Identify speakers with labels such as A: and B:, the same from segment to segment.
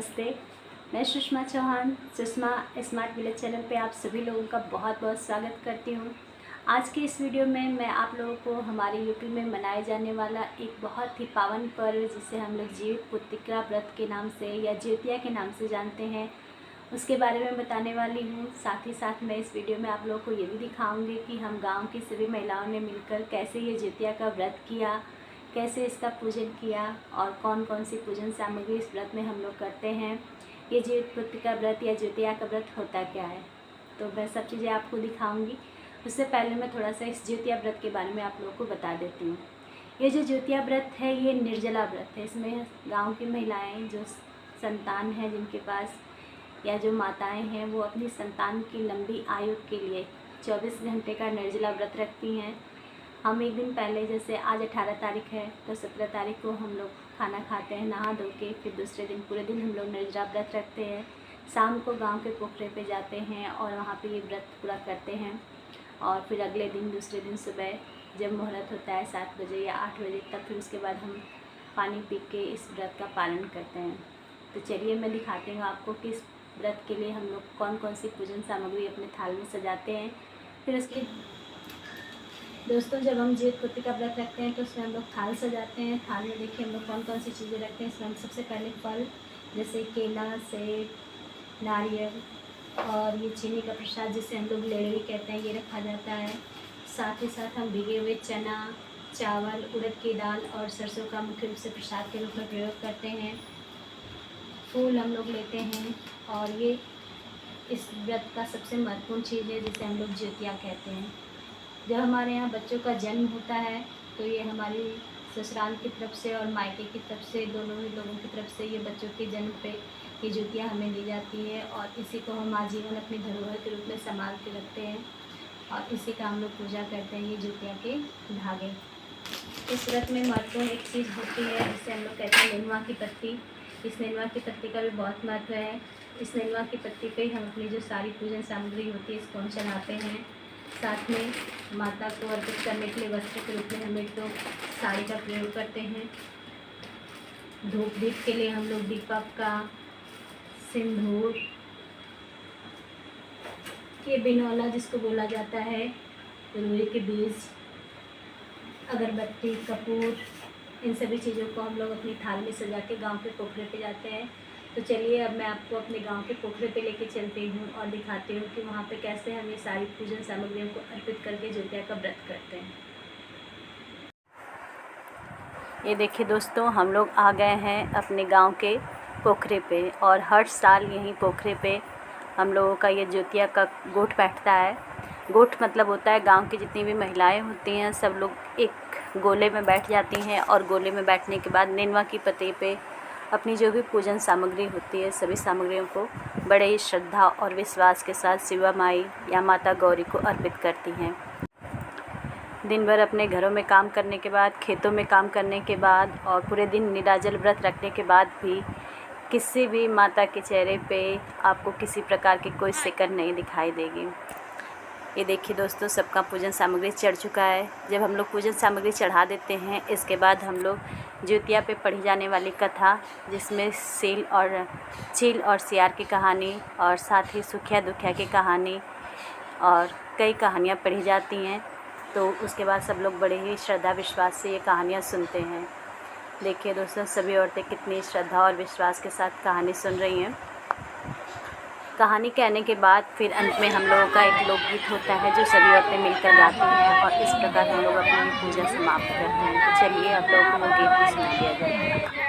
A: नमस्ते। मैं Sushma Chauhan Sushma smart village channel पे आप सभी लोगों का बहुत बहुत स्वागत करती हूँ। आज के इस वीडियो में मैं आप लोगों को हमारे यूपी में मनाए जाने वाला एक बहुत ही पावन पर्व जिसे हम लोग जीवित पुत्रिका व्रत के नाम से या ज्योतिया के नाम से जानते हैं, उसके बारे में बताने वाली हूँ। साथ ही साथ मैं इस वीडियो में आप लोगों को ये भी दिखाऊंगी कि हम गांव की सभी महिलाओं ने मिलकर कैसे ये ज्योतिया का व्रत किया, कैसे इसका पूजन किया और कौन कौन सी पूजन सामग्री इस व्रत में हम लोग करते हैं। ये जीवित पुत्रिका व्रत या ज्योतिया का व्रत होता क्या है, तो मैं सब चीज़ें आपको दिखाऊंगी। उससे पहले मैं थोड़ा सा इस ज्योतिया व्रत के बारे में आप लोगों को बता देती हूँ। ये जो ज्योतिया व्रत है ये निर्जला व्रत है। इसमें गाँव की महिलाएँ जो संतान है जिनके पास या जो माताएँ हैं वो अपनी संतान की लंबी आयु के लिए 24 घंटे का निर्जला व्रत रखती हैं। हम एक दिन पहले, जैसे आज 18 तारीख है तो 17 तारीख को हम लोग खाना खाते हैं नहा धो के, फिर दूसरे दिन पूरे दिन हम लोग निर्जला व्रत रखते हैं। शाम को गांव के पोखरे पे जाते हैं और वहाँ पे ये व्रत पूरा करते हैं और फिर अगले दिन दूसरे दिन सुबह जब मुहूर्त होता है 7 बजे या 8 बजे तक, फिर उसके बाद हम पानी पी के इस व्रत का पालन करते हैं। तो चलिए मैं दिखाती हूँ आपको कि इस व्रत के लिए हम लोग कौन कौन सी पूजन सामग्री अपने थाल में सजाते हैं। फिर उसके दोस्तों, जब हम जीवित पुत्रिका व्रत रखते हैं तो उसमें हम लोग थाल सजाते हैं। थाल में देखिए हम लोग कौन कौन सी चीज़ें रखते हैं। इसमें हम सबसे पहले फल जैसे केला, सेब, नारियल और ये चीनी का प्रसाद जिसे हम लोग लेड़ी कहते हैं, ये रखा जाता है। साथ ही साथ हम भीगे हुए चना, चावल, उड़द की दाल और सरसों का मुख्य रूप से प्रसाद के रूप में प्रयोग करते हैं। फूल हम लोग लेते हैं और ये इस व्रत का सबसे महत्वपूर्ण चीज़ है जिसे हम लोग ज्योतिया कहते हैं। जब हमारे यहाँ बच्चों का जन्म होता है तो ये हमारी ससुराल की तरफ से और मायके की तरफ से, दोनों ही लोगों की तरफ से ये बच्चों के जन्म पे ये ज्योतिया हमें दी जाती है और इसी को हम आजीवन अपनी धरोहर के रूप में संभाल के रखते हैं और इसी का हम लोग पूजा करते हैं, ये ज्योतिया के धागे। इस व्रत में महत्वपूर्ण एक चीज़ होती है जिसे हम लोग कहते हैं नेनुआ की पत्ती। इस नेनुआ की पत्ती का भी बहुत महत्व है। इस नेनुआ की पत्ती पे हम अपनी जो सारी पूजन सामग्री होती है इसको हम चढ़ाते हैं। साथ में माता को अर्पित करने के लिए वस्त्र के रूप में हम एक तो साड़ी का प्रयोग करते हैं। धूप दीप के लिए हम लोग दीपक का, सिंदूर, ये बिनौला जिसको बोला जाता है, रुई के बीज, अगरबत्ती, कपूर, इन सभी चीज़ों को हम लोग अपनी थाल में सजा के गाँव के पोखरे पे जाते हैं। तो चलिए अब मैं आपको अपने गांव के पोखरे पे लेके चलती हूँ और दिखाती हूँ कि वहाँ पे कैसे हम ये सारी पूजन सामग्रियों को अर्पित करके ज्योतिया का व्रत करते हैं। ये देखिए दोस्तों, हम लोग आ गए हैं अपने गांव के पोखरे पे और हर साल यहीं पोखरे पे हम लोगों का ये ज्योतिया का गोठ बैठता है। गोठ मतलब होता है गाँव की जितनी भी महिलाएँ होती हैं सब लोग एक गोले में बैठ जाती हैं और गोले में बैठने के बाद नेनुआ की पत्ती पे अपनी जो भी पूजन सामग्री होती है सभी सामग्रियों को बड़े ही श्रद्धा और विश्वास के साथ शिवा माई या माता गौरी को अर्पित करती हैं। दिन भर अपने घरों में काम करने के बाद, खेतों में काम करने के बाद और पूरे दिन निराजल व्रत रखने के बाद भी किसी भी माता के चेहरे पे आपको किसी प्रकार की कोई सिकन नहीं दिखाई देगी। ये देखिए दोस्तों, सबका पूजन सामग्री चढ़ चुका है। जब हम लोग पूजन सामग्री चढ़ा देते हैं इसके बाद हम लोग ज्योतिया पे पढ़ी जाने वाली कथा, जिसमें चील और सियार की कहानी और साथ ही सुखिया दुखिया की कहानी और कई कहानियाँ पढ़ी जाती हैं। तो उसके बाद सब लोग बड़े ही श्रद्धा विश्वास से ये कहानियाँ सुनते हैं। देखिए दोस्तों, सभी औरतें कितनी श्रद्धा और विश्वास के साथ कहानी सुन रही हैं। कहानी कहने के बाद फिर अंत में हम लोगों का एक लोकगीत होता है जो सभी औरतें मिलकर गाती हैं और इस प्रकार हम लोग अपनी पूजा समाप्त करते हैं। तो चलिए आप लोगों को वो गीत भी सुना दिया जाए।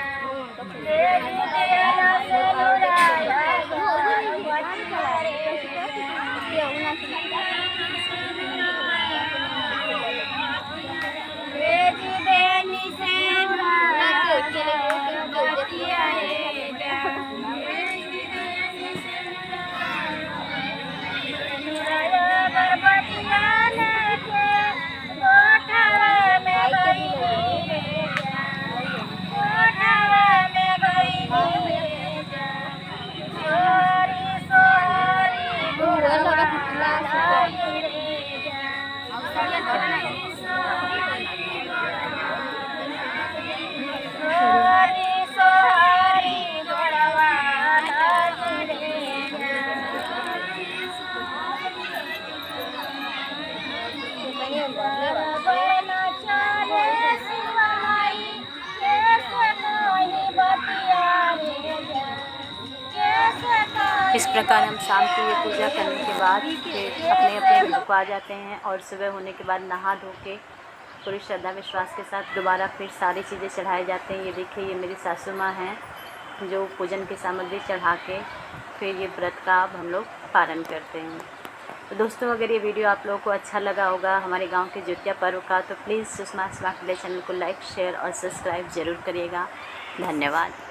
A: इस प्रकार हम शाम की ये पूजा करने के बाद फिर अपने अपने घर को आ जाते हैं और सुबह होने के बाद नहा धो के पूरी श्रद्धा विश्वास के साथ दोबारा फिर सारी चीज़ें चढ़ाए जाते हैं। ये देखिए, ये मेरी सासू माँ हैं जो पूजन की सामग्री चढ़ा के फिर ये व्रत का अब हम लोग पारण करते हैं। तो दोस्तों, अगर ये वीडियो आप लोगों को अच्छा लगा होगा हमारे गांव के जितिया पर्व का, तो please Sushma smart village channel को लाइक, शेयर और सब्सक्राइब ज़रूर करिएगा। धन्यवाद।